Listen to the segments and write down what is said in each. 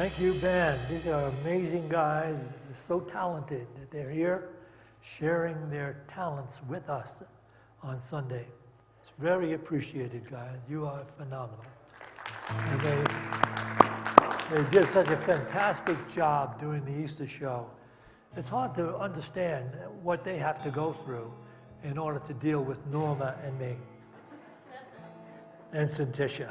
Thank you, Ben. These are amazing guys. They're so talented that they're here sharing their talents with us on Sunday. It's very appreciated, guys. You are phenomenal. And they did such a fantastic job doing the Easter show. It's hard to understand what they have to go through in order to deal with Norma and me and Syntysche.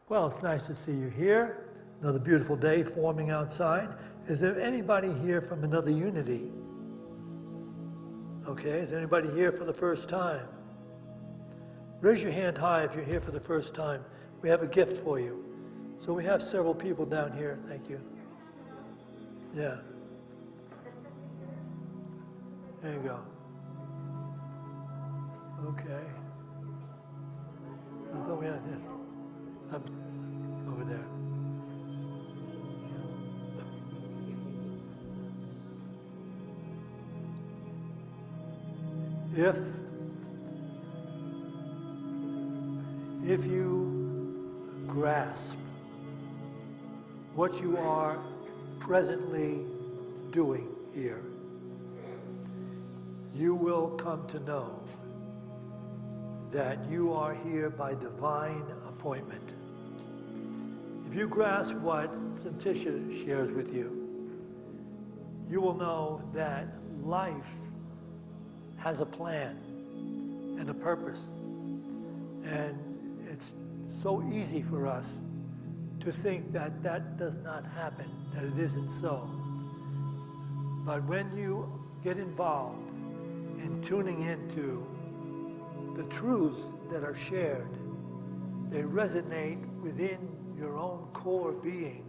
Well, it's nice to see you here. Another beautiful day forming outside. Is there anybody here from another unity? Okay, is anybody here for the first time? Raise your hand high if you're here for the first time. We have a gift for you. So we have several people down here. Thank you. Yeah. There you go. Okay. I thought we had it. Over there. If you grasp what you are presently doing here, you will come to know that you are here by divine appointment. If you grasp what Syntysche shares with you, you will know that life has a plan and a purpose. And it's so easy for us to think that that does not happen, that it isn't so. But when you get involved in tuning into the truths that are shared, they resonate within your own core being,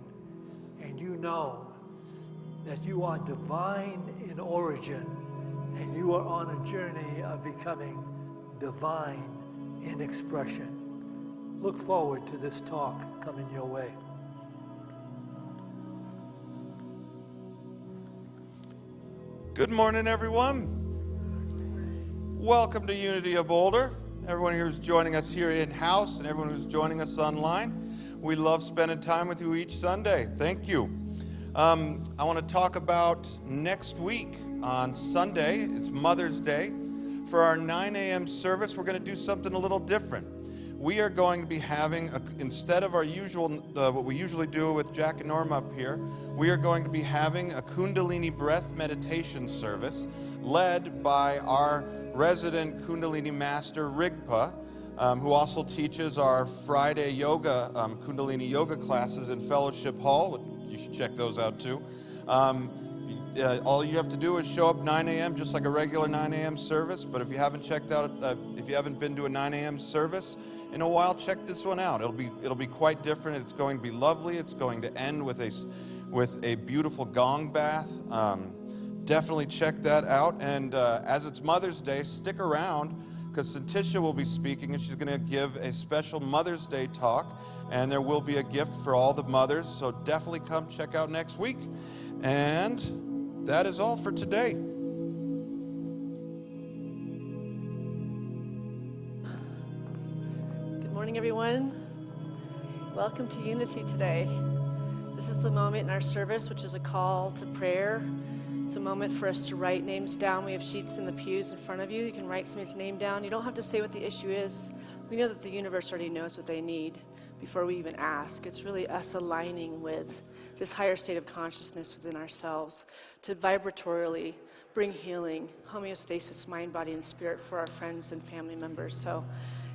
and you know that you are divine in origin, and you are on a journey of becoming divine in expression. Look forward to this talk coming your way. Good morning, everyone. Welcome to Unity of Boulder. Everyone who's joining us here in-house and everyone who's joining us online. We love spending time with you each Sunday. Thank you. I want to talk about next week on Sunday. It's Mother's Day. For our 9 a.m. service, we're going to do something a little different. We are going to be having, instead of our usual, what we usually do with Jack and Norm up here, we are going to be having a Kundalini breath meditation service led by our resident Kundalini master, Rigpa, who also teaches our Friday yoga, Kundalini yoga classes in Fellowship Hall. You should check those out too. All you have to do is show up 9 a.m. just like a regular 9 a.m. service. But if you haven't checked out, if you haven't been to a 9 a.m. service in a while, check this one out. It'll be quite different. It's going to be lovely. It's going to end with a beautiful gong bath. Definitely check that out. And as it's Mother's Day, stick around, because Syntysche will be speaking, and she's going to give a special Mother's Day talk, and there will be a gift for all the mothers, so definitely come check out next week. And that is all for today. Good morning, everyone. Welcome to Unity today. This is the moment in our service, which is a call to prayer. It's a moment for us to write names down. We have sheets in the pews in front of you. You can write somebody's name down. You don't have to say what the issue is. We know that the universe already knows what they need before we even ask. It's really us aligning with this higher state of consciousness within ourselves to vibratorily bring healing, homeostasis, mind, body, and spirit for our friends and family members. So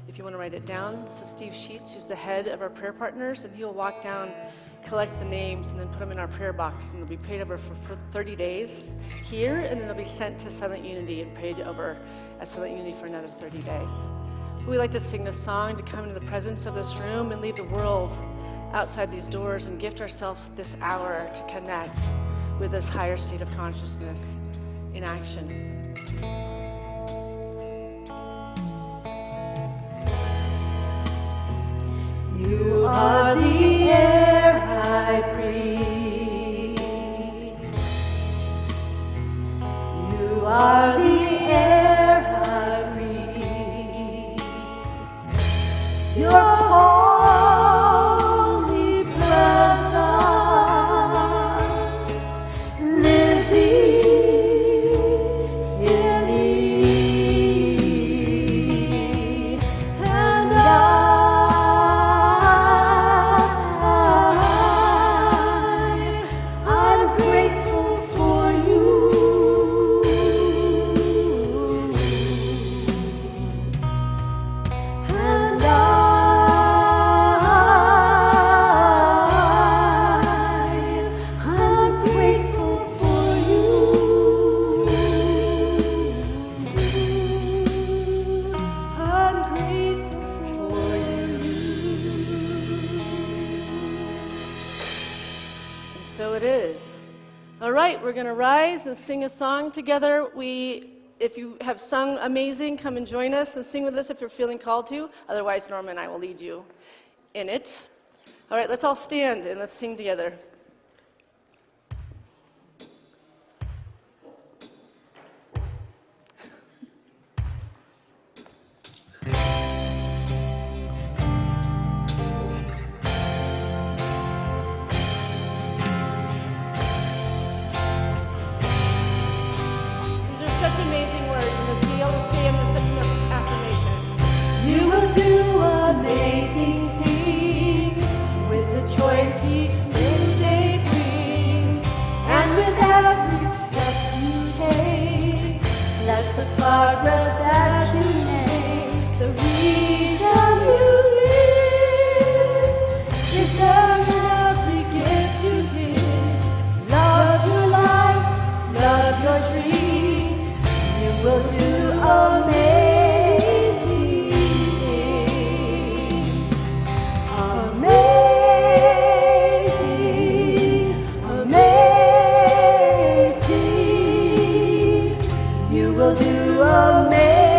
if you want to write it down, this is Steve Sheets, who's the head of our prayer partners, and he'll walk down, collect the names, and then put them in our prayer box, and they'll be prayed over for 30 days here, and then they'll be sent to Silent Unity and prayed over at Silent Unity for another 30 days. We like to sing this song to come into the presence of this room and leave the world outside these doors and gift ourselves this hour to connect with this higher state of consciousness in action. You are the air I breathe. You are the air I breathe. Your holy All right, we're going to rise and sing a song together. If you have sung amazing, come and join us and sing with us if you're feeling called to. Otherwise, Norma and I will lead you in it. All right, let's all stand and let's sing together. Amazing words, and to be able to say them with such an affirmation. You will do amazing things with the choice each new day brings, and with every step you take, that's the progress that you make. The reason you live is there in every gift you give. Love your life, love your dreams. Will do amazing things. Amazing, amazing. You will do amazing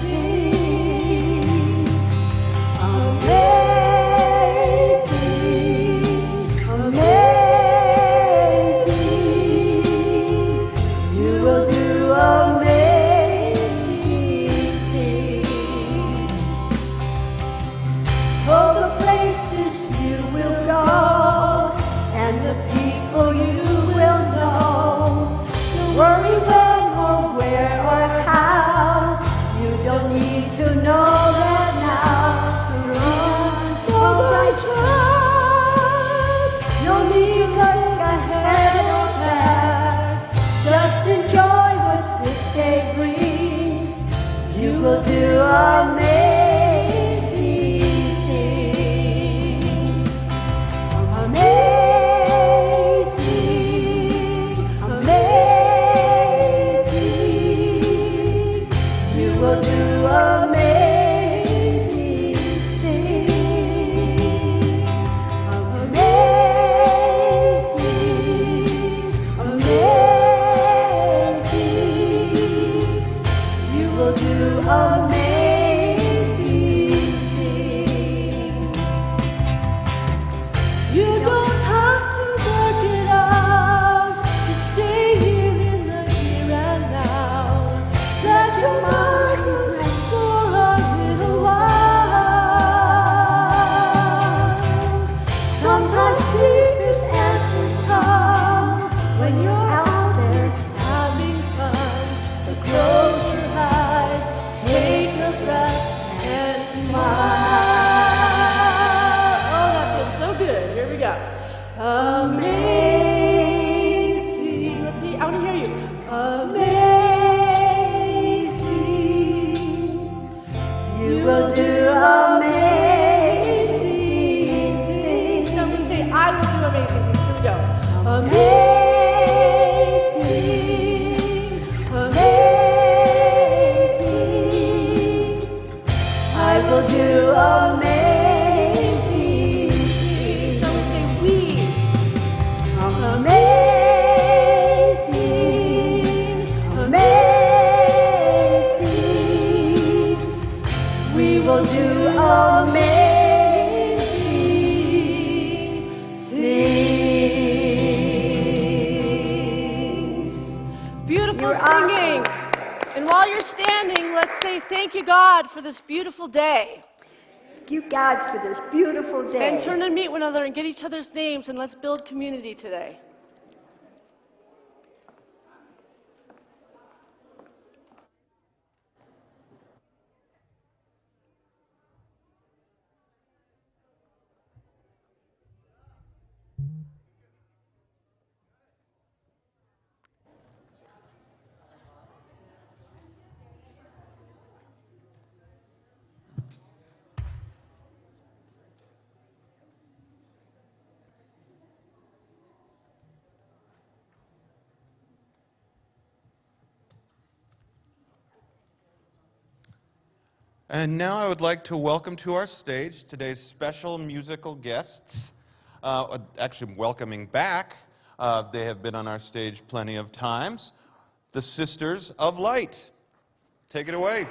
things. Amazing, amazing. Amazing. Let's see, I want to hear you. Amazing. You will do amazing things. Now we say, I will do amazing things. Here we go. Amazing. Amazing. I will do amazing. Will do amazing things. Beautiful singing. And while you're standing, let's say thank you, God, for this beautiful day. Thank you, God, for this beautiful day. And turn and meet one another and get each other's names, and let's build community today. And now I would like to welcome to our stage today's special musical guests. Actually welcoming back They have been on our stage plenty of times. The Sisters of Light. Take it away.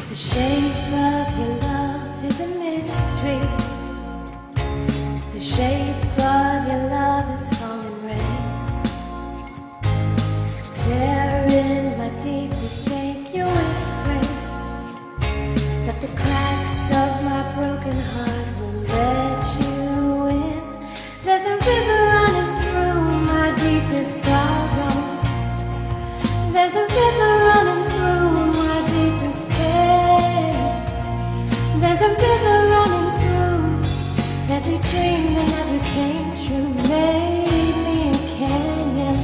The shape of your love is a mystery. The shape of your love is falling rain. There in my deepest ache you're whispering that the cracks of my broken heart will let you in. There's a river running through my deepest sorrow. There's a river running through my deepest pain. There's a river running through every dream that never came true. Made me a canyon.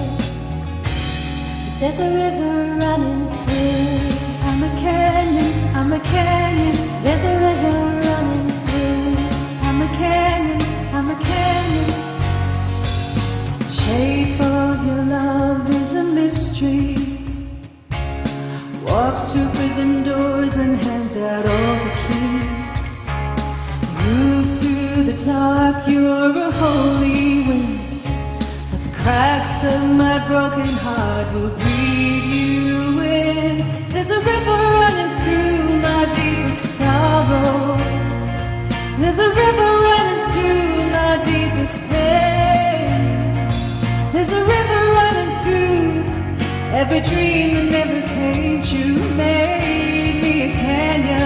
But there's a river running through. I'm a canyon, I'm a canyon. There's a river running through. I'm a canyon, I'm a canyon. The shape of your love is a mystery. Walks through prison doors and hands out all the keys. Move through the dark, you're a holy wind. But the cracks of my broken heart will breathe you in. There's a river running through my deepest sorrow. There's a river running through my deepest pain. There's a river running through every dream that never came true. Made me a canyon.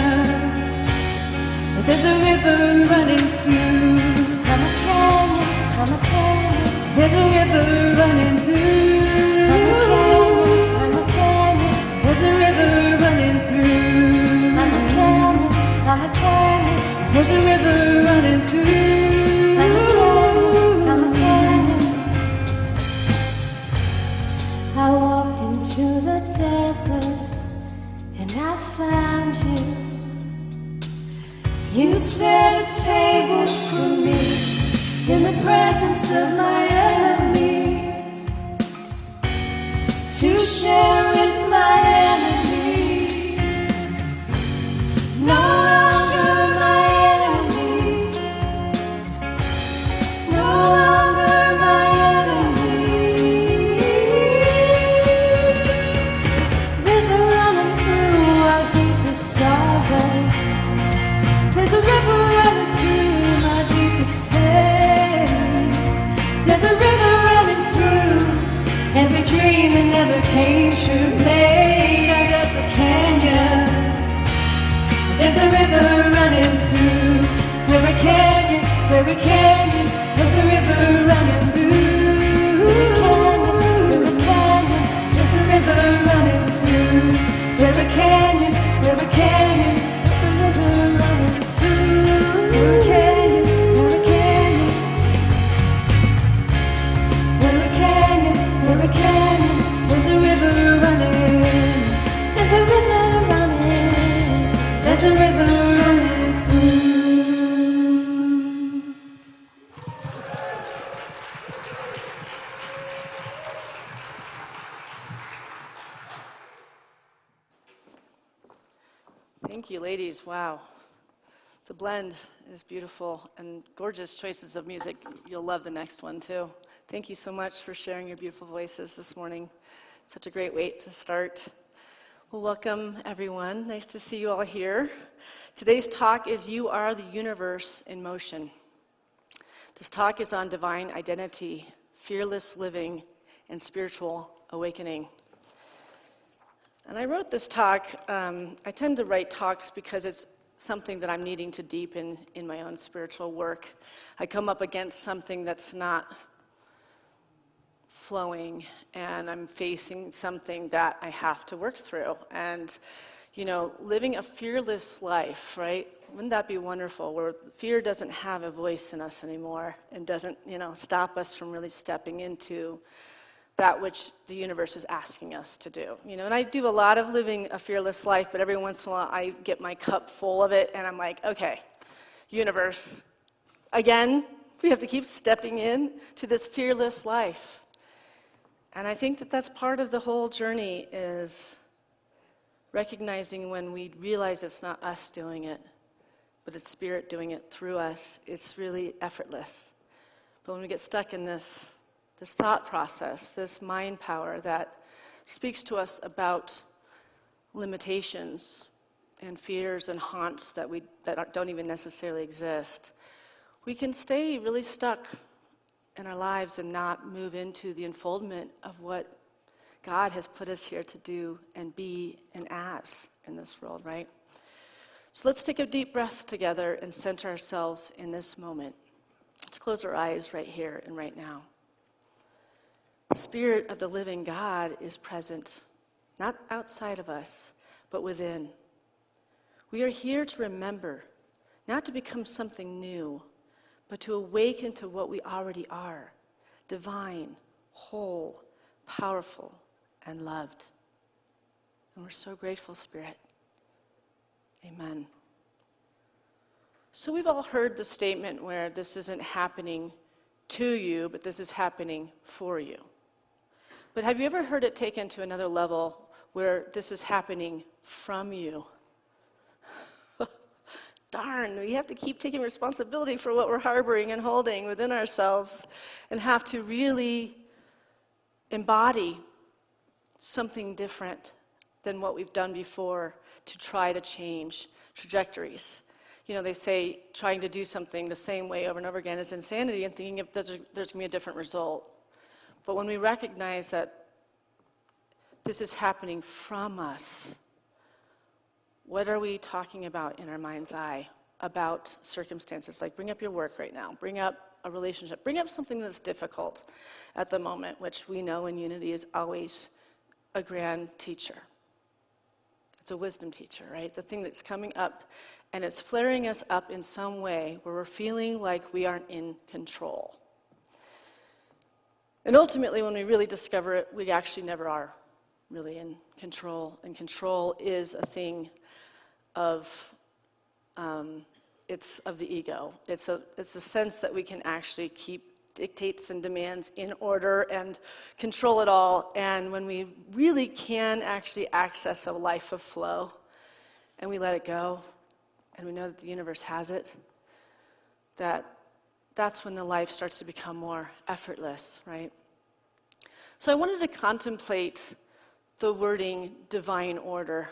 But there's a river running through. I'm a canyon, I'm a canyon. There's a river running through. I'm a canyon, I'm a canyon. There's a river running through. I'm a canyon, I'm a canyon. There's a river running through. I'm a canyon, I'm a canyon. I walked into the desert and I found you. You set a table for me in the presence of my enemies, to share with my enemies. No longer my enemies. No longer my enemies. It's river running through our deepest sorrow. There's a river running through my deepest pain. There's a river running through every dream that never came true. Made us as a canyon. There's a river running through. We're a canyon, we're a canyon. There's a river running through. We're a canyon, we're a canyon. There's a river running through. We're a canyon, we're a canyon. There's a river running through. We're a canyon, we're a canyon. We're a canyon, we're a canyon. There's a river running. There's a river running. There's a river running through. Thank you, ladies. Wow. The blend is beautiful and gorgeous choices of music. You'll love the next one, too. Thank you so much for sharing your beautiful voices this morning. Such a great way to start. Well, welcome, everyone. Nice to see you all here. Today's talk is You Are the Universe in Motion. This talk is on divine identity, fearless living, and spiritual awakening. And I wrote this talk. I tend to write talks because it's something that I'm needing to deepen in my own spiritual work. I come up against something that's not flowing, and I'm facing something that I have to work through. And, you know, living a fearless life, right? Wouldn't that be wonderful, where fear doesn't have a voice in us anymore and doesn't, stop us from really stepping into that which the universe is asking us to do. And I do a lot of living a fearless life, but every once in a while I get my cup full of it and I'm like, okay, universe, again, we have to keep stepping in to this fearless life. And I think that that's part of the whole journey, is recognizing when we realize it's not us doing it, but it's Spirit doing it through us, it's really effortless. But when we get stuck in this thought process, this mind power that speaks to us about limitations and fears and haunts that don't even necessarily exist, we can stay really stuck in our lives and not move into the unfoldment of what God has put us here to do and be and as in this world, right? So let's take a deep breath together and center ourselves in this moment. Let's close our eyes right here and right now. The Spirit of the living God is present, not outside of us, but within. We are here to remember, not to become something new, but to awaken to what we already are: divine, whole, powerful, and loved. And we're so grateful, Spirit. Amen. So we've all heard the statement where this isn't happening to you, but this is happening for you. But have you ever heard it taken to another level where this is happening from you? Darn, we have to keep taking responsibility for what we're harboring and holding within ourselves, and have to really embody something different than what we've done before to try to change trajectories. You know, they say trying to do something the same way over and over again is insanity, and thinking if there's going to be a different result. But when we recognize that this is happening from us, what are we talking about in our mind's eye about circumstances? Like, bring up your work right now. Bring up a relationship. Bring up something that's difficult at the moment, which we know in Unity is always a grand teacher. It's a wisdom teacher, right? The thing that's coming up, and it's flaring us up in some way where we're feeling like we aren't in control. And ultimately, when we really discover it, we actually never are really in control. And control is a thing of it's of the ego. It's a sense that we can actually keep dictates and demands in order and control it all. And when we really can actually access a life of flow, and we let it go, and we know that the universe has it, that's when the life starts to become more effortless, right? So I wanted to contemplate the wording divine order.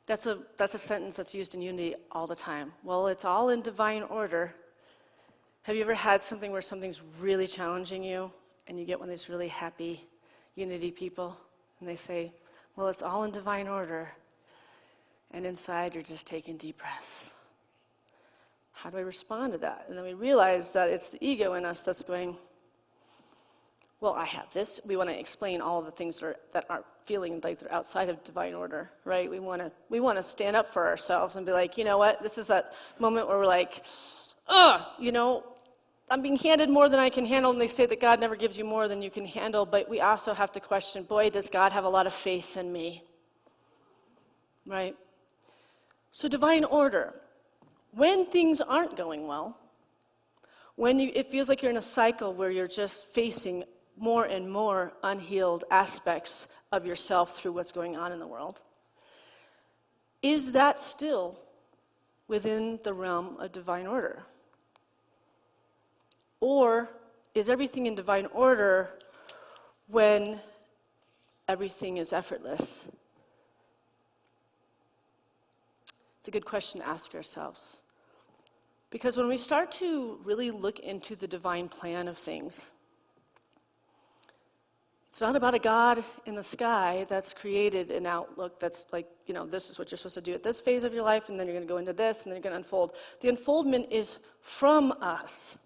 That's a sentence that's used in Unity all the time. Well, it's all in divine order. Have you ever had something where something's really challenging you, and you get one of these really happy Unity people, and they say, well, it's all in divine order, and inside you're just taking deep breaths. How do I respond to that? And then we realize that it's the ego in us that's going, well, I have this. We want to explain all of the things that are feeling like they're outside of divine order, right? We want to stand up for ourselves and be like, you know what? This is that moment where we're like, I'm being handed more than I can handle, and they say that God never gives you more than you can handle, but we also have to question, boy, does God have a lot of faith in me, right? So divine order. When things aren't going well, when it feels like you're in a cycle where you're just facing more and more unhealed aspects of yourself through what's going on in the world, is that still within the realm of divine order? Or is everything in divine order when everything is effortless? It's a good question to ask ourselves. Because when we start to really look into the divine plan of things, it's not about a God in the sky that's created an outlook that's like, this is what you're supposed to do at this phase of your life, and then you're going to go into this, and then you're going to unfold. The unfoldment is from us.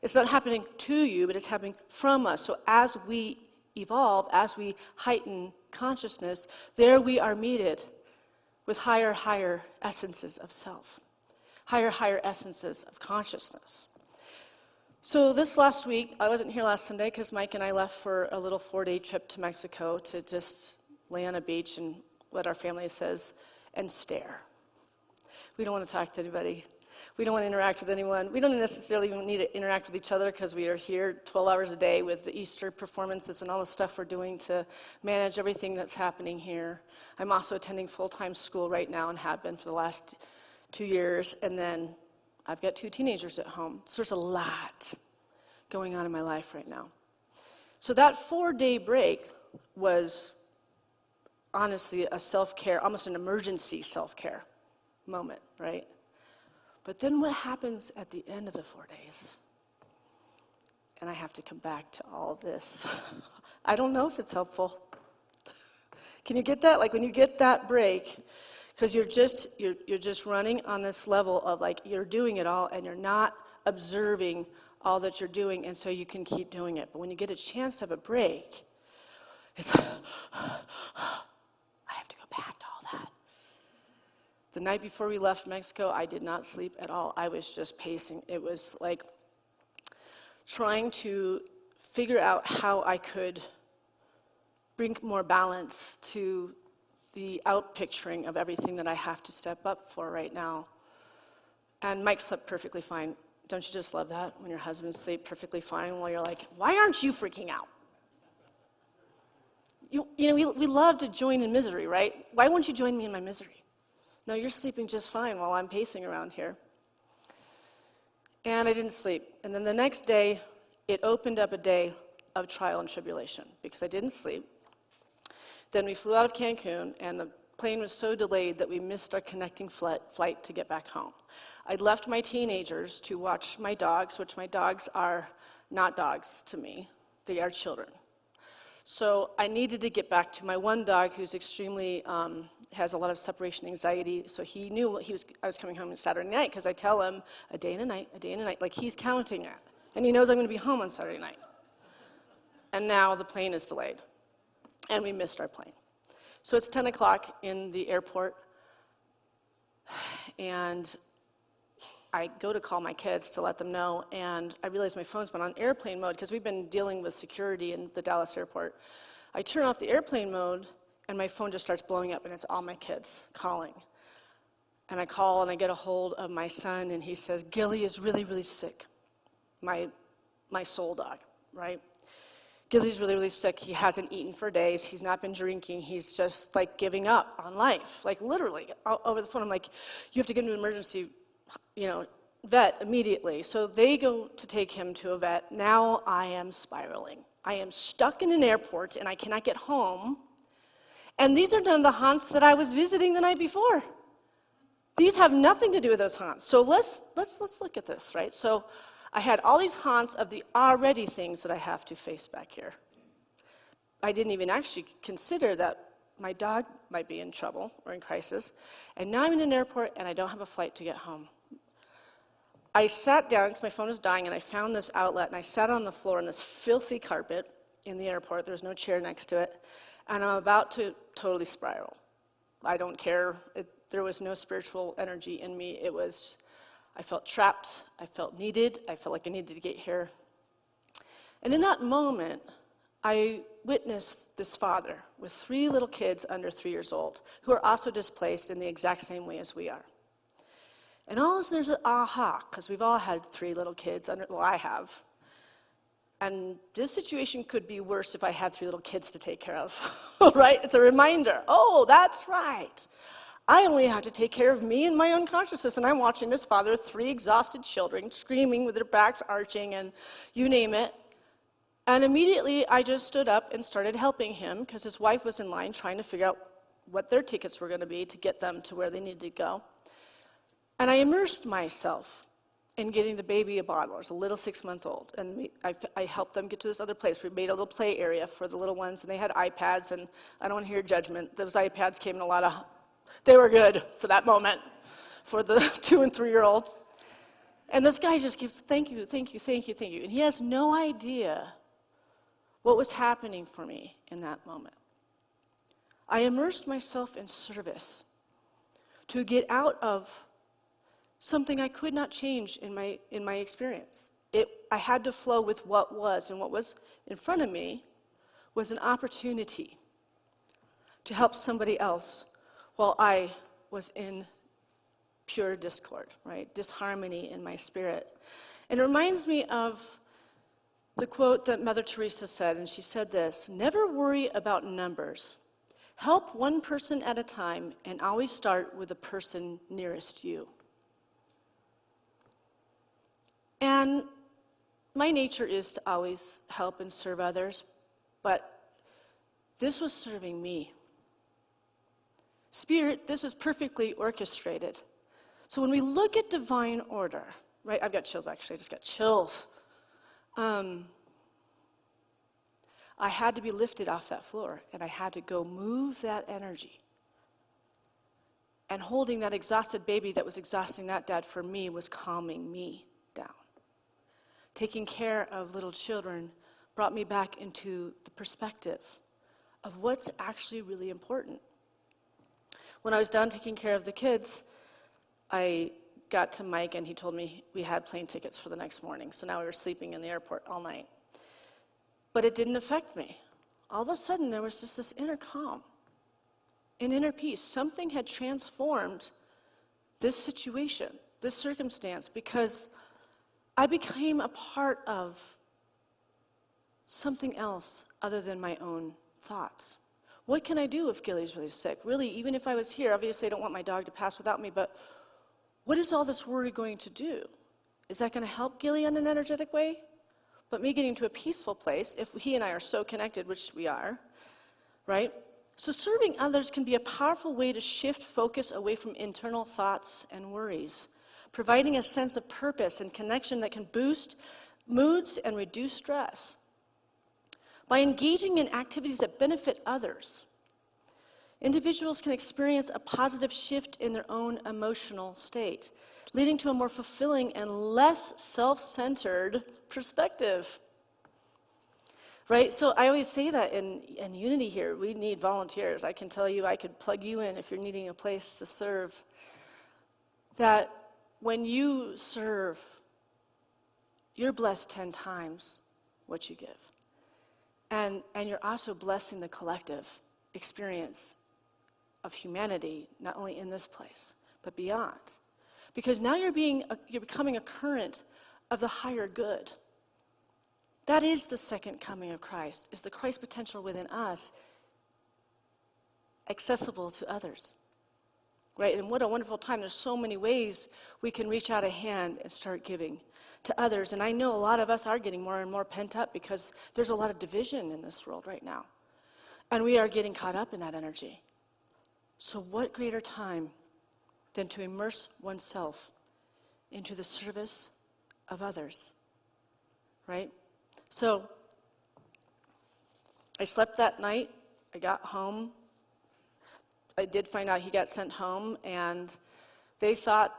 It's not happening to you, but it's happening from us. So as we evolve, as we heighten consciousness, there we are meted with higher essences of self, higher essences of consciousness. So this last week, I wasn't here last Sunday because Mike and I left for a little 4-day trip to Mexico to just lay on a beach and what our family says, and stare. We don't want to talk to anybody. We don't want to interact with anyone. We don't necessarily even need to interact with each other because we are here 12 hours a day with the Easter performances and all the stuff we're doing to manage everything that's happening here. I'm also attending full-time school right now and have been for the last 2 years. And then I've got 2 teenagers at home. So there's a lot going on in my life right now. So that 4-day break was honestly a self-care, almost an emergency self-care moment, right? But then what happens at the end of the 4 days? And I have to come back to all of this. I don't know if it's helpful. Can you get that? Like when you get that break, because you're just running on this level of like you're doing it all and you're not observing all that you're doing, and so you can keep doing it. But when you get a chance to have a break, it's I have to go back to all that. The night before we left Mexico, I did not sleep at all. I was just pacing. It was like trying to figure out how I could bring more balance to the out-picturing of everything that I have to step up for right now. And Mike slept perfectly fine. Don't you just love that? When your husband sleeps perfectly fine while you're like, why aren't you freaking out? You know, we love to join in misery, right? Why won't you join me in my misery? No, you're sleeping just fine while I'm pacing around here. And I didn't sleep. And then the next day, it opened up a day of trial and tribulation because I didn't sleep. Then we flew out of Cancun, and the plane was so delayed that we missed our connecting flight to get back home. I'd left my teenagers to watch my dogs, which my dogs are not dogs to me. They are children. So I needed to get back to my one dog who's extremely, has a lot of separation anxiety. So he knew I was coming home on Saturday night because I tell him a day and a night, like he's counting it. And he knows I'm going to be home on Saturday night. And now the plane is delayed. And we missed our plane. So it's 10 o'clock in the airport. And I go to call my kids to let them know, and I realize my phone's been on airplane mode because we've been dealing with security in the Dallas airport. I turn off the airplane mode, and my phone just starts blowing up, and it's all my kids calling. And I call, and I get a hold of my son, and he says, Gilly is really, really sick. My soul dog, right? Gilly's really, really sick. He hasn't eaten for days. He's not been drinking. He's just, like, giving up on life, like, literally. Over the phone, I'm like, you have to get him to an emergency vet immediately. So they go to take him to a vet. Now I am spiraling. I am stuck in an airport and I cannot get home. And these are none of the haunts that I was visiting the night before. These have nothing to do with those haunts. So let's look at this, right? So I had all these haunts of the already things that I have to face back here. I didn't even actually consider that my dog might be in trouble or in crisis. And now I'm in an airport and I don't have a flight to get home. I sat down because my phone was dying, and I found this outlet, and I sat on the floor on this filthy carpet in the airport. There was no chair next to it, and I'm about to totally spiral. I don't care. There was no spiritual energy in me. I felt trapped. I felt needed. I felt like I needed to get here. And in that moment, I witnessed this father with 3 little kids under 3 years old who are also displaced in the exact same way as we are. And all of a sudden there's an aha, because we've all had 3 little kids, I have. And this situation could be worse if I had 3 little kids to take care of, right? It's a reminder, oh, that's right. I only have to take care of me and my own consciousness, and I'm watching this father with 3 exhausted children screaming with their backs arching and you name it. And immediately I just stood up and started helping him because his wife was in line trying to figure out what their tickets were going to be to get them to where they needed to go. And I immersed myself in getting the baby a bottle. It was a little 6-month-old. And I helped them get to this other place. We made a little play area for the little ones, and they had iPads, and I don't want to hear judgment. Those iPads came in a lot of, they were good for that moment, for the 2 and 3-year-old. And this guy just keeps, thank you, thank you, thank you, thank you. And he has no idea what was happening for me in that moment. I immersed myself in service to get out of something I could not change in my experience. I had to flow with what was, and what was in front of me was an opportunity to help somebody else while I was in pure discord, right? Disharmony in my spirit. And it reminds me of the quote that Mother Teresa said, and she said this: "Never worry about numbers. Help one person at a time, and always start with the person nearest you." And my nature is to always help and serve others, but this was serving me. Spirit, this is perfectly orchestrated. So when we look at divine order, right? I've got chills, actually. I just got chills. I had to be lifted off that floor, and I had to go move that energy. And holding that exhausted baby that was exhausting that dad for me was calming me down. Taking care of little children brought me back into the perspective of what's actually really important. When I was done taking care of the kids, I got to Mike, and he told me we had plane tickets for the next morning. So now we were sleeping in the airport all night. But it didn't affect me. All of a sudden, there was just this inner calm, an inner peace. Something had transformed this situation, this circumstance, because I became a part of something else other than my own thoughts. What can I do if Gilly's really sick? Really, even if I was here, obviously I don't want my dog to pass without me, but what is all this worry going to do? Is that going to help Gilly in an energetic way? But me getting to a peaceful place, if he and I are so connected, which we are, right? So serving others can be a powerful way to shift focus away from internal thoughts and worries, providing a sense of purpose and connection that can boost moods and reduce stress. By engaging in activities that benefit others, individuals can experience a positive shift in their own emotional state, leading to a more fulfilling and less self-centered perspective. Right? So I always say that in Unity here, we need volunteers. I can tell you, I could plug you in if you're needing a place to serve. That when you serve, you're blessed 10 times what you give. And you're also blessing the collective experience of humanity, not only in this place, but beyond. Because now you're becoming a current of the higher good. That is the second coming of Christ, is the Christ potential within us accessible to others. Right? And what a wonderful time. There's so many ways we can reach out a hand and start giving to others. And I know a lot of us are getting more and more pent up because there's a lot of division in this world right now. And we are getting caught up in that energy. So what greater time than to immerse oneself into the service of others, right? So I slept that night. I got home. I did find out he got sent home, and they said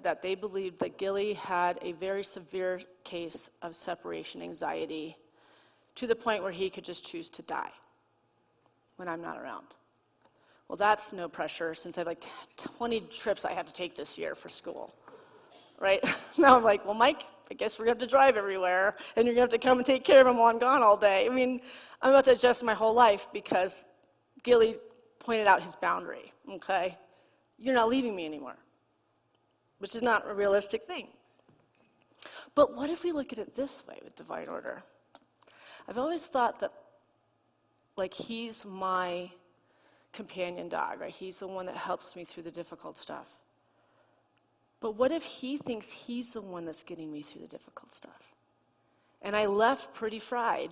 that they believed that Gilly had a very severe case of separation anxiety to the point where he could just choose to die when I'm not around. Well, that's no pressure, since I have like 20 trips I have to take this year for school, right? Now I'm like, well, Mike, I guess we're going to have to drive everywhere, and you're going to have to come and take care of him while I'm gone all day. I mean, I'm about to adjust my whole life because Gilly pointed out his boundary, okay? You're not leaving me anymore, which is not a realistic thing. But what if we look at it this way with divine order? I've always thought that, like, he's my companion dog, right? He's the one that helps me through the difficult stuff. But what if he thinks he's the one that's getting me through the difficult stuff? And I left pretty fried,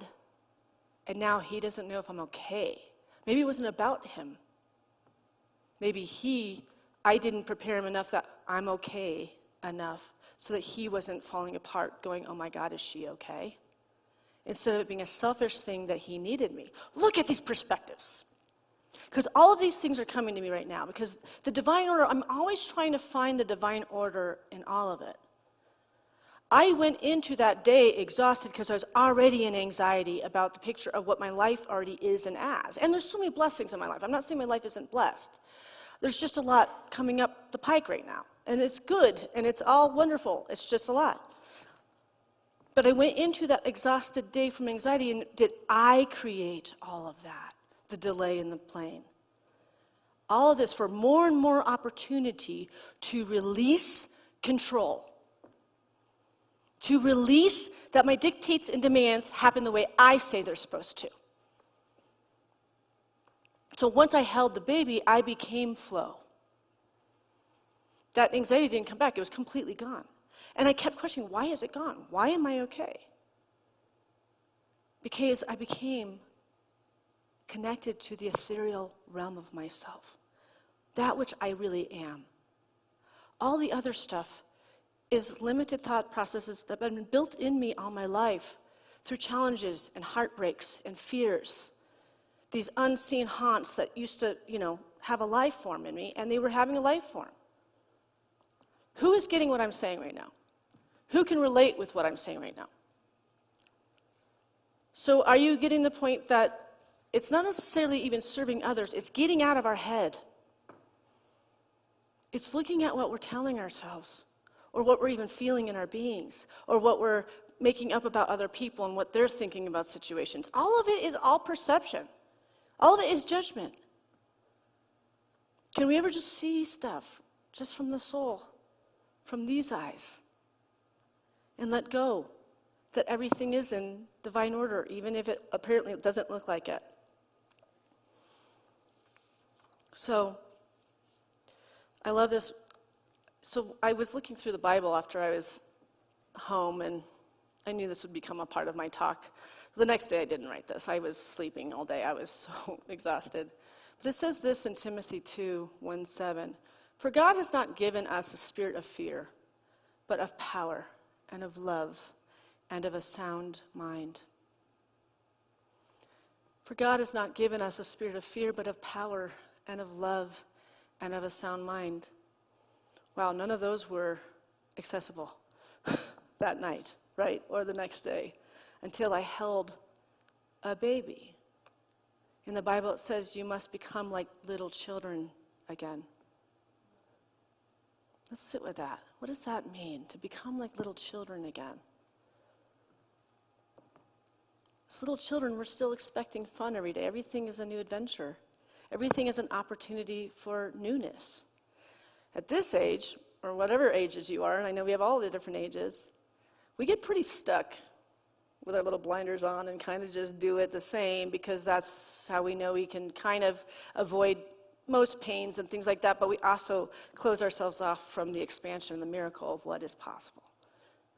and now he doesn't know if I'm okay. Maybe it wasn't about him. Maybe I didn't prepare him enough that I'm okay enough so that he wasn't falling apart going, oh my God, is she okay? Instead of it being a selfish thing that he needed me. Look at these perspectives. Because all of these things are coming to me right now. Because the divine order, I'm always trying to find the divine order in all of it. I went into that day exhausted because I was already in anxiety about the picture of what my life already is and as. And there's so many blessings in my life. I'm not saying my life isn't blessed. There's just a lot coming up the pike right now. And it's good, and it's all wonderful. It's just a lot. But I went into that exhausted day from anxiety, and did I create all of that? The delay in the plane. All of this for more and more opportunity to release control. To release that my dictates and demands happen the way I say they're supposed to. So once I held the baby, I became flow. That anxiety didn't come back. It was completely gone. And I kept questioning, why is it gone? Why am I okay? Because I became connected to the ethereal realm of myself, that which I really am. All the other stuff is limited thought processes that have been built in me all my life through challenges and heartbreaks and fears. These unseen haunts that used to, have a life form in me, and they were having a life form. Who is getting what I'm saying right now? Who can relate with what I'm saying right now? So are you getting the point that it's not necessarily even serving others, it's getting out of our head. It's looking at what we're telling ourselves, or what we're even feeling in our beings, or what we're making up about other people and what they're thinking about situations. All of it is all perception. All of it is judgment. Can we ever just see stuff just from the soul, from these eyes, and let go that everything is in divine order, even if it apparently doesn't look like it? So, I love this. So I was looking through the Bible after I was home, and I knew this would become a part of my talk. The next day I didn't write this. I was sleeping all day. I was so exhausted. But it says this in Timothy 2:1-7. For God has not given us a spirit of fear, but of power and of love and of a sound mind. For God has not given us a spirit of fear, but of power and of love and of a sound mind. Wow, none of those were accessible that night, right? Or the next day, until I held a baby. In the Bible it says you must become like little children again. Let's sit with that. What does that mean, to become like little children again? As little children, we're still expecting fun every day. Everything is a new adventure. Everything is an opportunity for newness. At this age, or whatever ages you are, and I know we have all the different ages, we get pretty stuck with our little blinders on and kind of just do it the same, because that's how we know we can kind of avoid most pains and things like that, but we also close ourselves off from the expansion and the miracle of what is possible,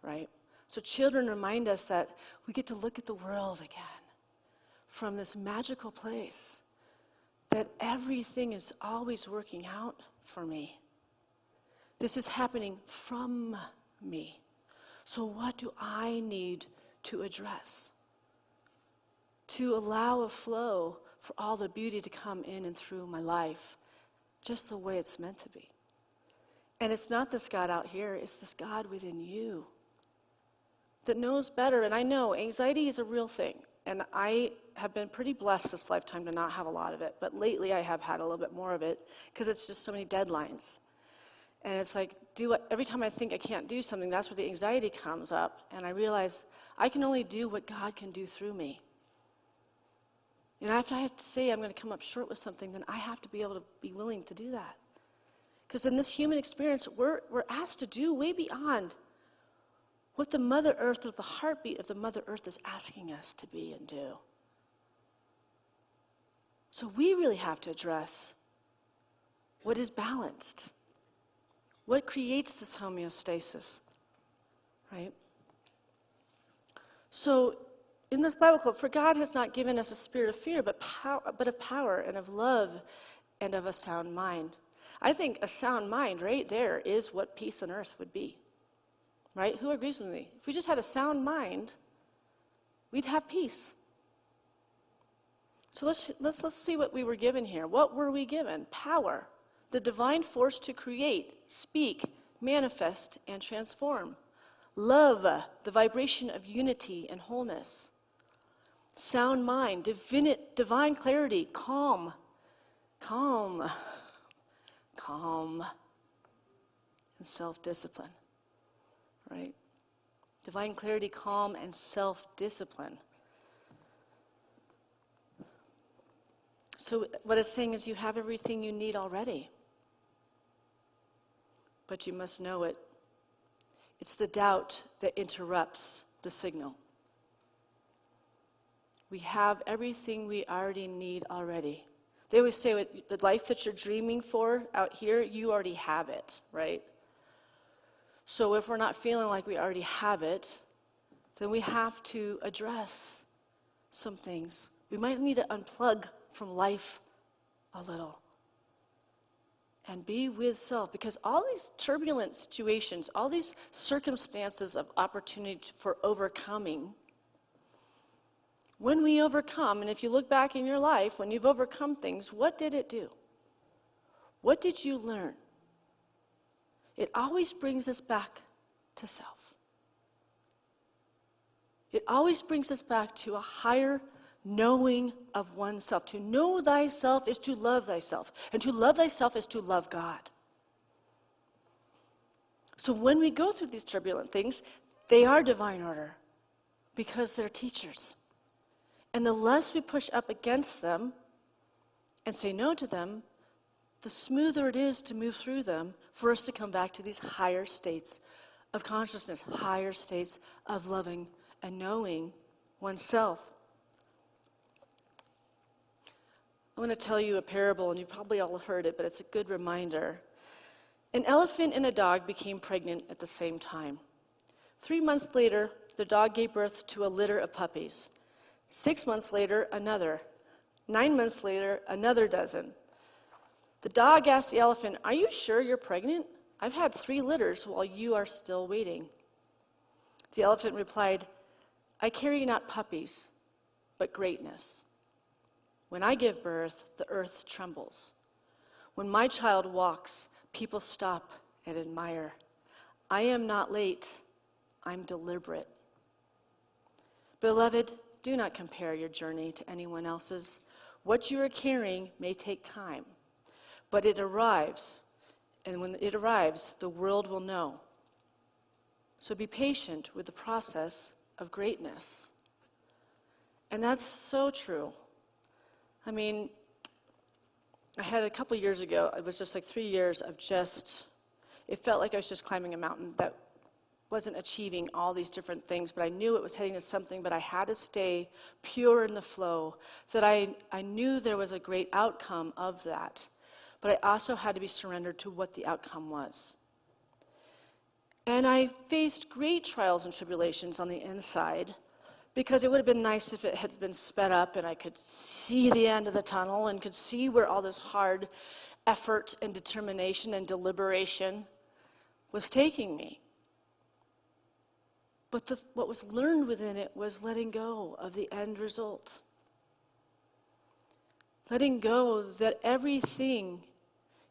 right? So children remind us that we get to look at the world again from this magical place, that everything is always working out for me. This is happening from me. So what do I need to address? To allow a flow for all the beauty to come in and through my life, just the way it's meant to be. And it's not this God out here, it's this God within you that knows better. And I know anxiety is a real thing, and I have been pretty blessed this lifetime to not have a lot of it, but lately I have had a little bit more of it, because it's just so many deadlines. And it's like, every time I think I can't do something, that's where the anxiety comes up, and I realize I can only do what God can do through me. And after I have to say I'm going to come up short with something, then I have to be able to be willing to do that. Because in this human experience, we're asked to do way beyond what the Mother Earth, or the heartbeat of the Mother Earth, is asking us to be and do. So we really have to address what is balanced. What creates this homeostasis, right? So in this Bible quote, for God has not given us a spirit of fear, but of power and of love and of a sound mind. I think a sound mind right there is what peace on earth would be, right? Who agrees with me? If we just had a sound mind, we'd have peace. So let's see what we were given here. What were we given? Power, the divine force to create, speak, manifest, and transform. Love, the vibration of unity and wholeness. Sound mind, divine clarity, calm, and self-discipline, right? Divine clarity, calm, and self-discipline. So what it's saying is you have everything you need already, but you must know it. It's the doubt that interrupts the signal. We have everything we already need already. They always say the life that you're dreaming for out here, you already have it, right? So if we're not feeling like we already have it, then we have to address some things. We might need to unplug from life a little and be with self, because all these turbulent situations, all these circumstances of opportunity for overcoming, when we overcome, and if you look back in your life, when you've overcome things, what did it do? What did you learn? It always brings us back to self. It always brings us back to a higher knowing of oneself. To know thyself is to love thyself, and to love thyself is to love God. So when we go through these turbulent things, they are divine order because they're teachers. And the less we push up against them and say no to them, the smoother it is to move through them for us to come back to these higher states of consciousness, higher states of loving and knowing oneself. I'm going to tell you a parable, and you've probably all heard it, but it's a good reminder. An elephant and a dog became pregnant at the same time. 3 months later, the dog gave birth to a litter of puppies. 6 months later, another. 9 months later, another dozen. The dog asked the elephant, "Are you sure you're pregnant? I've had 3 litters while you are still waiting." The elephant replied, "I carry not puppies, but greatness. When I give birth, the earth trembles. When my child walks, people stop and admire. I am not late, I'm deliberate." Beloved, do not compare your journey to anyone else's. What you are carrying may take time, but it arrives, and when it arrives, the world will know. So be patient with the process of greatness. And that's so true. I mean, I had a couple years ago, it was just like 3 years of it felt like I was just climbing a mountain that wasn't achieving all these different things, but I knew it was heading to something, but I had to stay pure in the flow, so that I knew there was a great outcome of that, but I also had to be surrendered to what the outcome was. And I faced great trials and tribulations on the inside, because it would have been nice if it had been sped up and I could see the end of the tunnel and could see where all this hard effort and determination and deliberation was taking me. But what was learned within it was letting go of the end result. Letting go that everything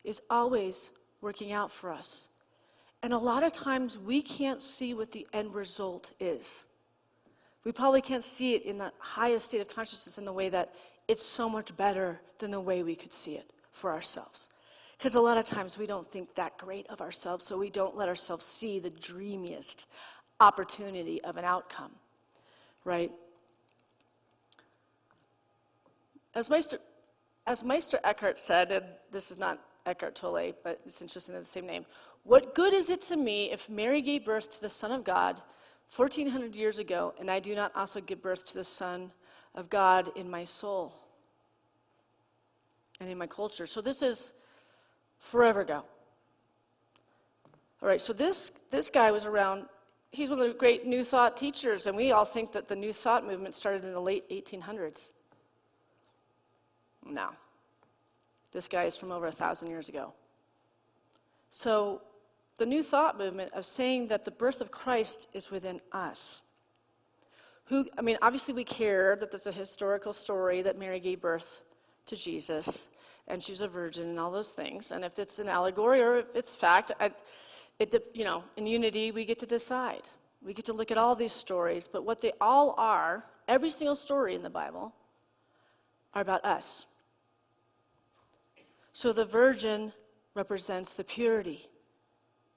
is always working out for us. And a lot of times we can't see what the end result is. We probably can't see it in the highest state of consciousness in the way that it's so much better than the way we could see it for ourselves. Because a lot of times we don't think that great of ourselves, so we don't let ourselves see the dreamiest opportunity of an outcome, right? As Meister Eckhart said, and this is not Eckhart Tolle, but it's interesting, they're the same name. What good is it to me if Mary gave birth to the Son of God 1,400 years ago, and I do not also give birth to the Son of God in my soul and in my culture? So this is forever ago. All right, so this guy was around. He's one of the great New Thought teachers, and we all think that the New Thought movement started in the late 1800s. No. This guy is from over 1,000 years ago. So the New Thought movement of saying that the birth of Christ is within us. Obviously we care that there's a historical story that Mary gave birth to Jesus, and she's a virgin and all those things. And if it's an allegory or if it's fact, in unity, we get to decide. We get to look at all these stories, but what they all are, every single story in the Bible, are about us. So the virgin represents the purity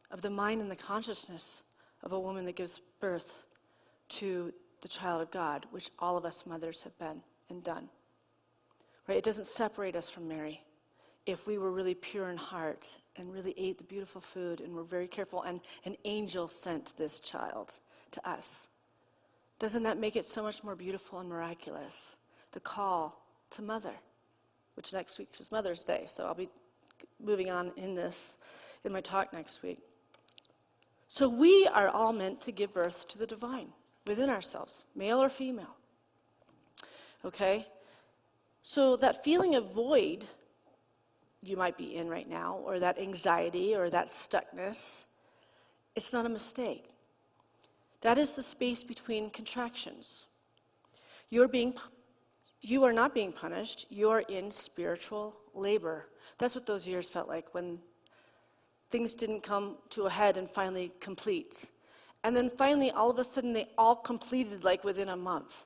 of the mind and the consciousness of a woman that gives birth to the child of God, which all of us mothers have been and done. right? It doesn't separate us from Mary if we were really pure in heart and really ate the beautiful food and were very careful, and an angel sent this child to us. Doesn't that make it so much more beautiful and miraculous? The call to mother, which next week is Mother's Day, so I'll be moving on in my talk next week. So we are all meant to give birth to the divine within ourselves, male or female. Okay? So that feeling of void you might be in right now, or that anxiety or that stuckness, it's not a mistake. That is the space between contractions. You are not being punished. You're in spiritual labor. That's what those years felt like when things didn't come to a head and finally complete. And then finally, all of a sudden, they all completed like within a month.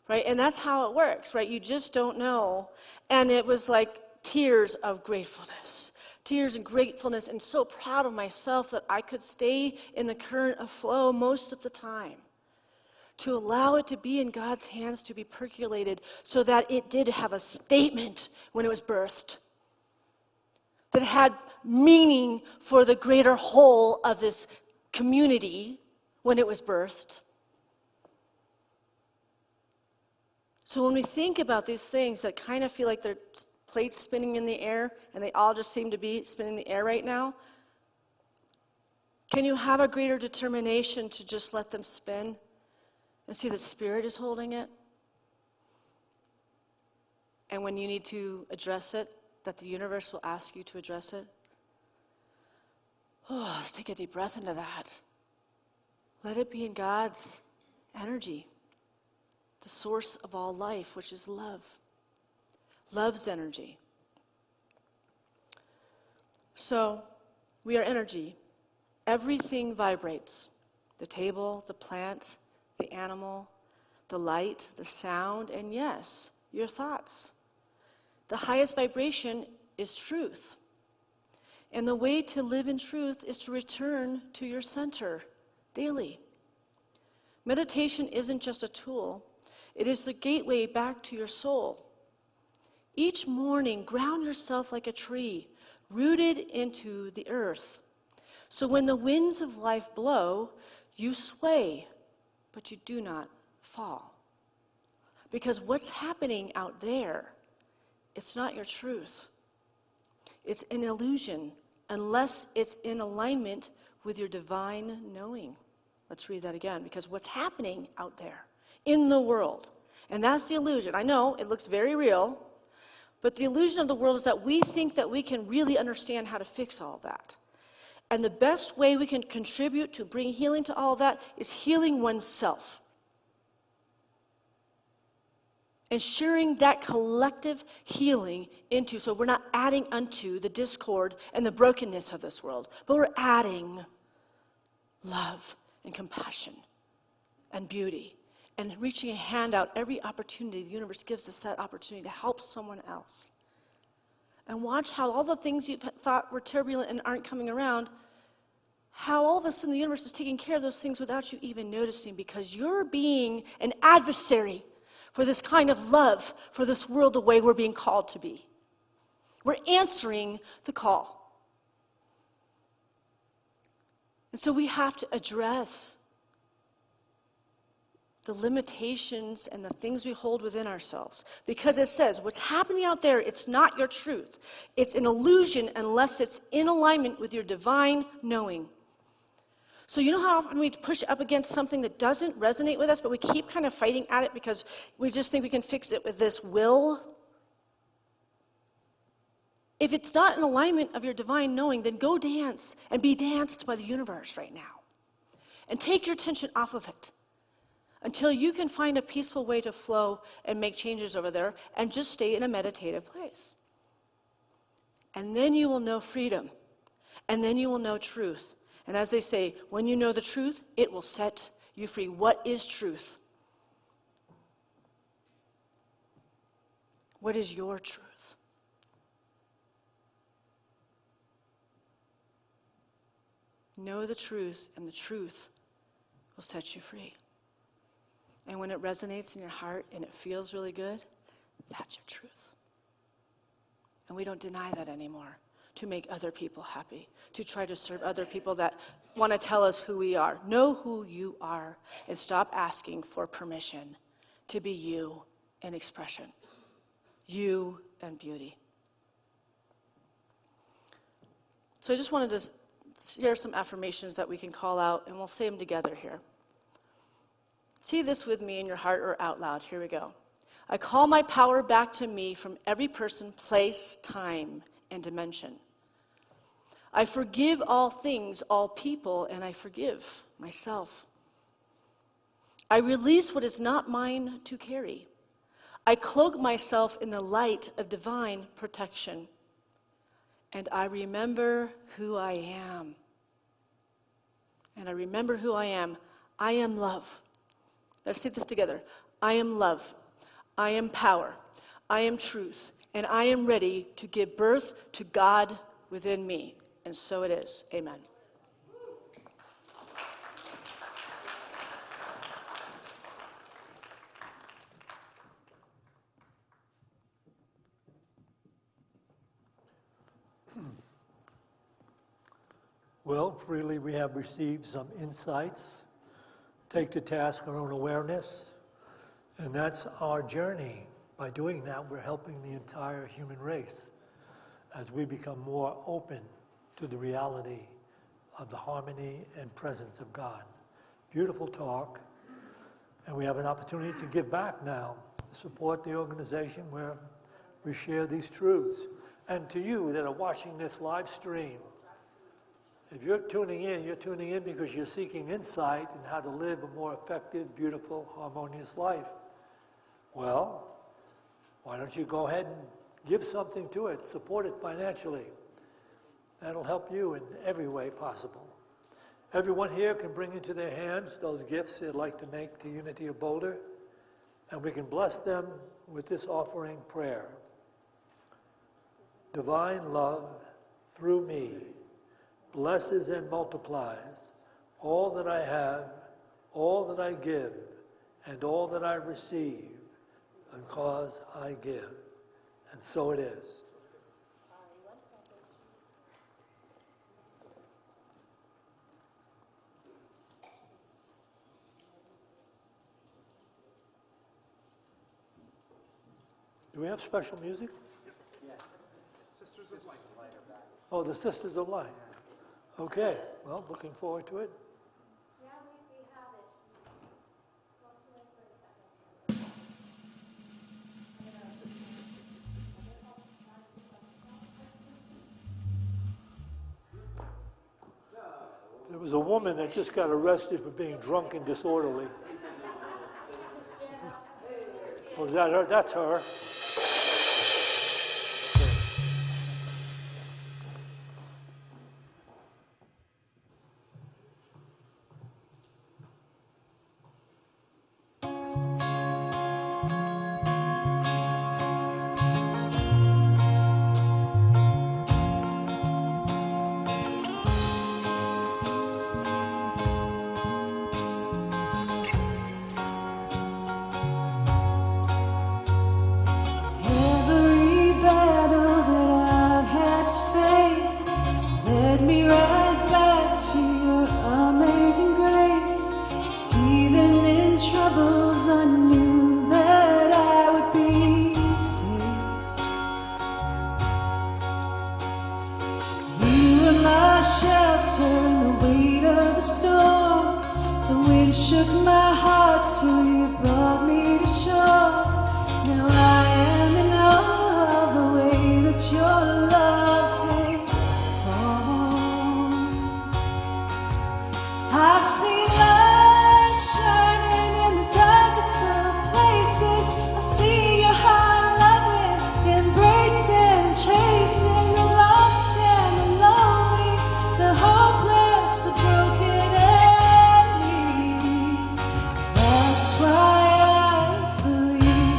Right? And that's how it works, right? You just don't know. And it was like tears of gratefulness. Tears and gratefulness, and so proud of myself that I could stay in the current of flow most of the time. To allow it to be in God's hands to be percolated so that it did have a statement when it was birthed. That it had meaning for the greater whole of this community when it was birthed. So when we think about these things that kind of feel like they're plates spinning in the air, and they all just seem to be spinning in the air right now, can you have a greater determination to just let them spin and see that Spirit is holding it? And when you need to address it, that the universe will ask you to address it? Oh, let's take a deep breath into that. Let it be in God's energy, the source of all life, which is love. Love's energy. So, we are energy. Everything vibrates. The table, the plant, the animal, the light, the sound, and yes, your thoughts. The highest vibration is truth. And the way to live in truth is to return to your center daily. Meditation isn't just a tool. It is the gateway back to your soul. Each morning, ground yourself like a tree, rooted into the earth. So when the winds of life blow, you sway, but you do not fall. Because what's happening out there, it's not your truth. It's an illusion, unless it's in alignment with your divine knowing. Let's read that again, because what's happening out there in the world, and that's the illusion. I know it looks very real, but the illusion of the world is that we think that we can really understand how to fix all that. And the best way we can contribute to bring healing to all of that is healing oneself. And sharing that collective healing into, so we're not adding unto the discord and the brokenness of this world, but we're adding love and compassion and beauty, and reaching a hand out every opportunity. The universe gives us that opportunity to help someone else. And watch how all the things you thought were turbulent and aren't coming around, how all of a sudden the universe is taking care of those things without you even noticing, because you're being an adversary for this kind of love for this world the way we're being called to be. We're answering the call. And so we have to address the limitations and the things we hold within ourselves. Because it says, what's happening out there, it's not your truth. It's an illusion unless it's in alignment with your divine knowing. So you know how often we push up against something that doesn't resonate with us, but we keep kind of fighting at it because we just think we can fix it with this will? If it's not in alignment of your divine knowing, then go dance and be danced by the universe right now. And take your attention off of it until you can find a peaceful way to flow and make changes over there and just stay in a meditative place. And then you will know freedom. And then you will know truth. And as they say, when you know the truth, it will set you free. What is truth? What is your truth? Know the truth, and the truth will set you free. And when it resonates in your heart and it feels really good, that's your truth. And we don't deny that anymore, to make other people happy, to try to serve other people that want to tell us who we are. Know who you are and stop asking for permission to be you in expression, you and beauty. So I just wanted to share some affirmations that we can call out, and we'll say them together here. Say this with me in your heart or out loud. Here we go. I call my power back to me from every person, place, time, and dimension. I forgive all things, all people, and I forgive myself. I release what is not mine to carry. I cloak myself in the light of divine protection. And I remember who I am. And I remember who I am. I am love. Let's say this together. I am love. I am power. I am truth. And I am ready to give birth to God within me. And so it is. Amen. Well, freely we have received some insights. Take to task our own awareness, and that's our journey. By doing that, we're helping the entire human race as we become more open to the reality of the harmony and presence of God. Beautiful talk, and we have an opportunity to give back now, to support the organization where we share these truths. And to you that are watching this live stream, if you're tuning in because you're seeking insight in how to live a more effective, beautiful, harmonious life. Well, why don't you go ahead and give something to it, support it financially. That'll help you in every way possible. Everyone here can bring into their hands those gifts they'd like to make to Unity of Boulder, and we can bless them with this offering prayer. Divine love, through me, blesses and multiplies all that I have, all that I give, and all that I receive, because I give. And so it is. Do we have special music? Yeah. Sisters of Light. Oh, the Sisters of Light. Okay, well, looking forward to it. Yeah, we have it. She's walked away for a second. There was a woman that just got arrested for being drunk and disorderly. Was that her? That's her. That's why I believe.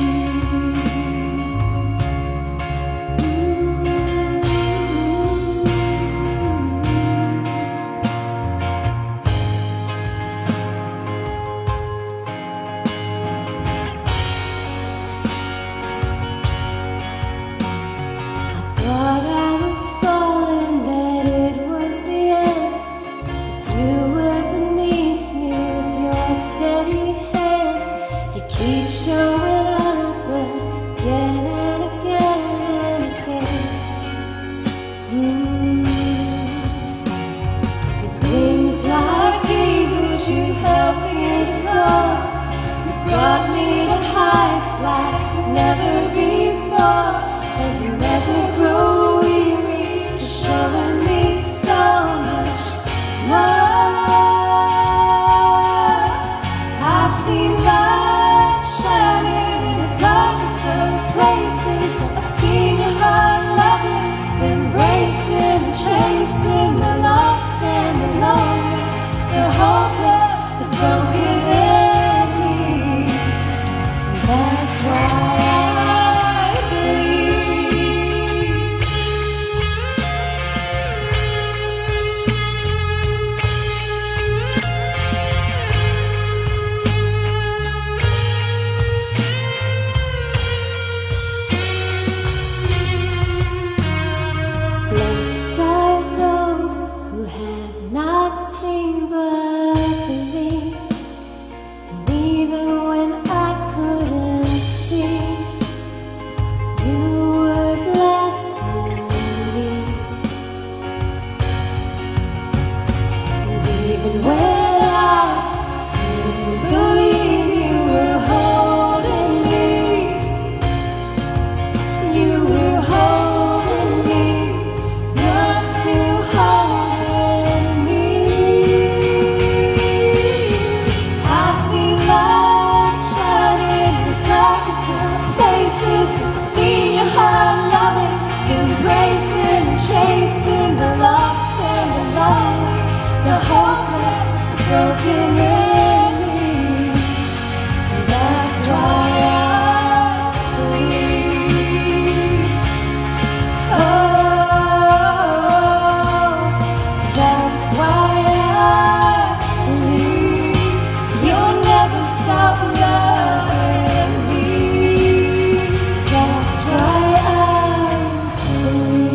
more, and you never grow weary, just showing me so much love. I've seen light shining in the darkest of places. I've seen your heart loving, embracing and chasing the lost and the lonely, the hopeless, the broken in me. That's why I believe. Blessed are those who have not seen but believe. And even when I couldn't see, you were blessing me. And even when I couldn't believe, you were holding me. You were holding me. You're still holding me. I've seen light shining in the darkest of places. I've seen your heart loving, embracing and chasing the lost and the lonely, the hopeless, the broken in me. And that's why I believe. Oh, that's why I believe. You'll never stop loving me. That's why I believe.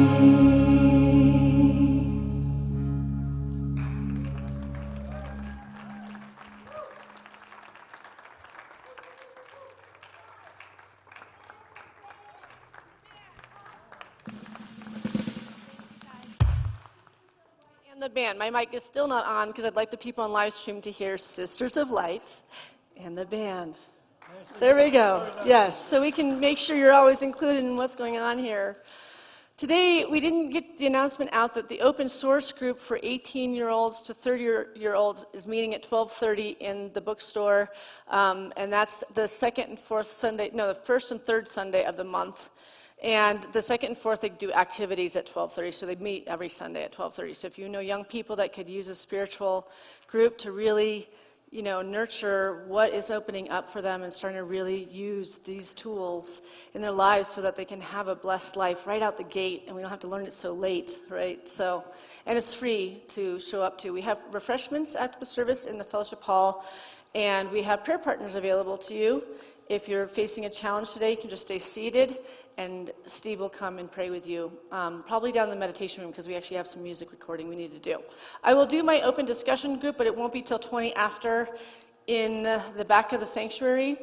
And the band. My mic is still not on because I'd like the people on live stream to hear Sisters of Light and the band. There we go. Yes, so we can make sure you're always included in what's going on here. Today, we didn't get the announcement out that the open source group for 18-year-olds to 30-year-olds is meeting at 12:30 in the bookstore, and that's the second and fourth Sunday, no, the first and third Sunday of the month. And the second and fourth, they do activities at 12:30, so they meet every Sunday at 12:30. So if you know young people that could use a spiritual group to really, nurture what is opening up for them and starting to really use these tools in their lives so that they can have a blessed life right out the gate, and we don't have to learn it so late, right? So, and it's free to show up to. We have refreshments after the service in the fellowship hall, and we have prayer partners available to you. If you're facing a challenge today, you can just stay seated, and Steve will come and pray with you, probably down in the meditation room because we actually have some music recording we need to do. I will do my open discussion group, but it won't be till 20 after in the back of the sanctuary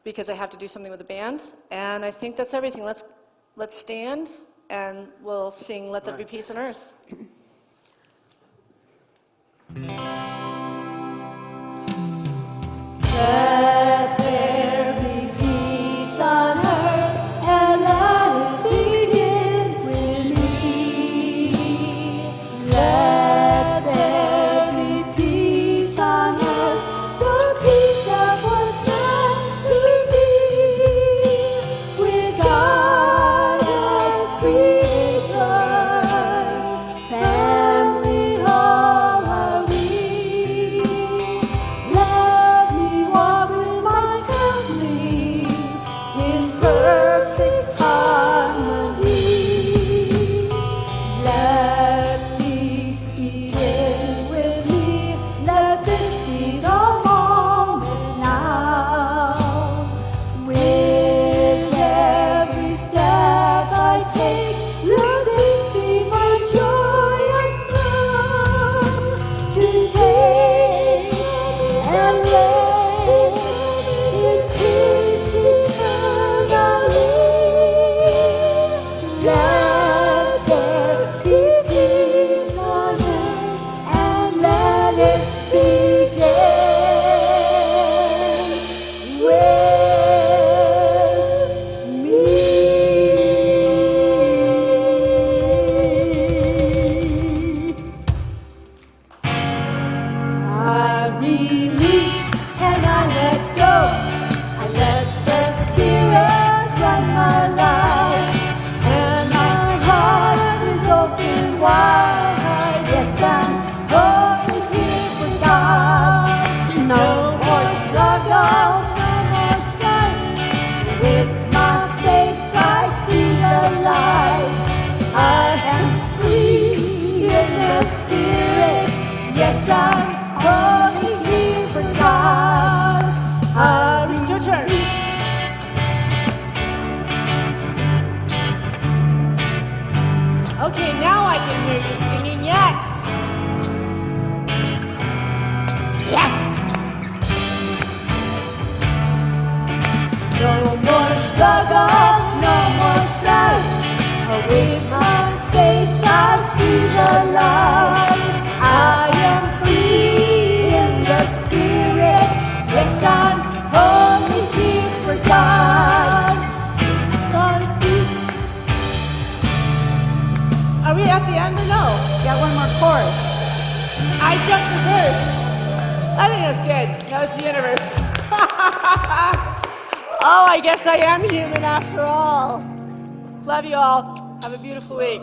because I have to do something with the band. And I think that's everything. Let's stand and we'll sing Let There Be Peace on Earth. Let there be peace on earth, and let it begin with me. Let there be peace on earth, the peace that was meant to be, with God as creator. Family, all are we. Okay, now I can hear you singing yes. Yes. No more struggle, no more strife. With my faith I see the light. I am free in the Spirit. Yes, I'm wholly here for God. Darkness. Are we at the end or no? Got one more chorus. I jumped the verse. I think that's good. That was the universe. Oh, I guess I am human after all. Love you all. Have a beautiful week.